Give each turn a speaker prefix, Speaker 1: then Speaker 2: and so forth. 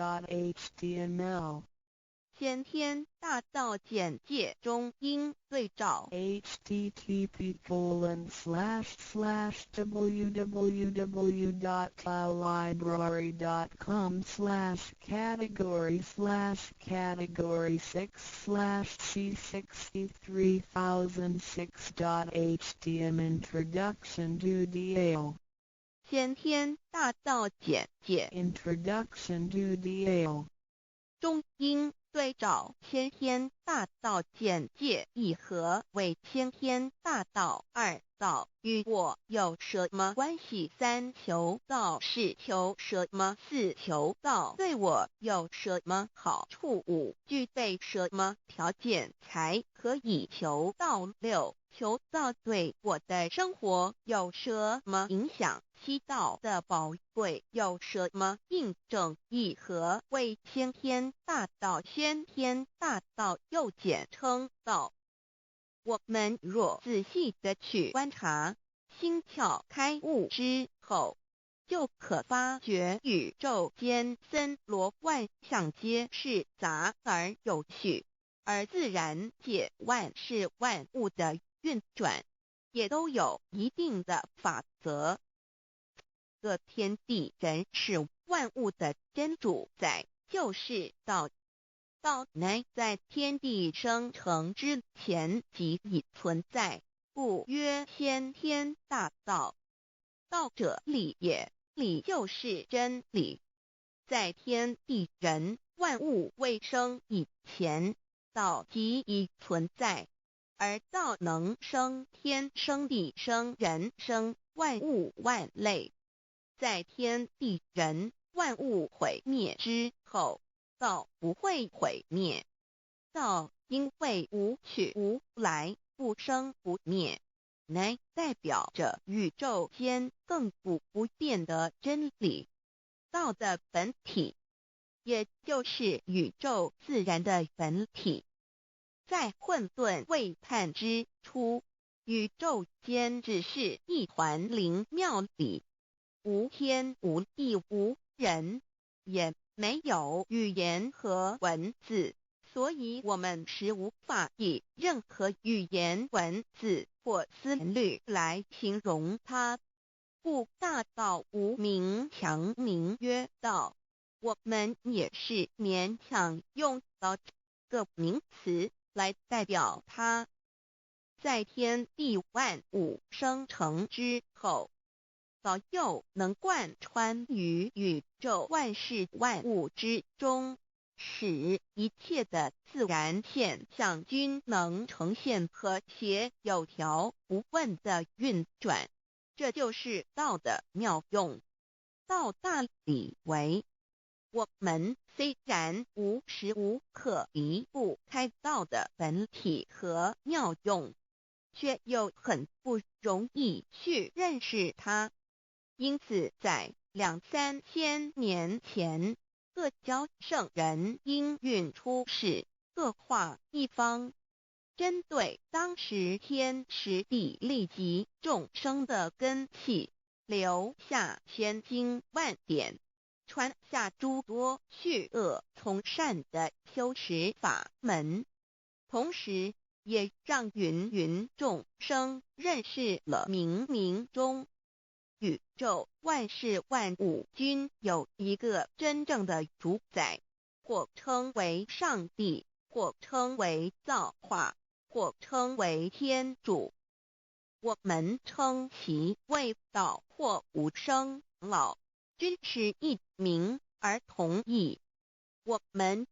Speaker 1: HTML
Speaker 2: 先天大道简介中应对照
Speaker 1: http://www.library.com/category/category6/c63006.htm Introduction to DL
Speaker 2: 先天大道简介
Speaker 1: Introduction to DL
Speaker 2: 中应对照先天大道简介一和为先天大道2道与我有什么关系？3求道是求什么？4求道对我有什么好处？5具备什么条件才可以求道？6求道对我的生活有什么影响？7道的宝贵有什么印证？一和为先天大道，先天大道又简称道。我们若仔细地去观察，心窍开悟之后，就可发觉宇宙间森罗万象皆是杂而有序，而自然界万事万物的运转，也都有一定的法则。这天地人是万物的真主宰，就是道。道乃在天地生成之前即已存在，故曰先天大道。道者理也，理就是真理。在天地人万物未生以前，道即已存在，而道能生天、生地、生人、生万物万类。在天地人万物毁灭之后，道不会毁灭。道因为无去无来，不生不灭，乃代表着宇宙间亘古不变的真理。道的本体，也就是宇宙自然的本体。在混沌未判之初，宇宙间只是一团灵妙理，无天无地无人，也没有语言和文字，所以我们实无法以任何语言、文字或思虑来形容它。故大道无名，强名曰道。我们也是勉强用到这个名词来代表它。在天地万物生成之后，道又能贯穿于宇宙万事万物之中，使一切的自然现象均能呈现和谐有条不紊的运转。这就是道的妙用。道大理为，我们虽然无时无刻离不开道的本体和妙用，却又很不容易去认识它。因此在2-3千年前，各教圣人应运出世，各化一方，针对当时天时地利及众生的根器，留下千经万典，传下诸多去恶从善的修持法门，同时也让芸芸众生认识了冥冥中宇宙万事万物均有一个真正的主宰，或称为上帝，或称为造化，或称为天主。我们称其为道或无生老，均是一名而同义。我们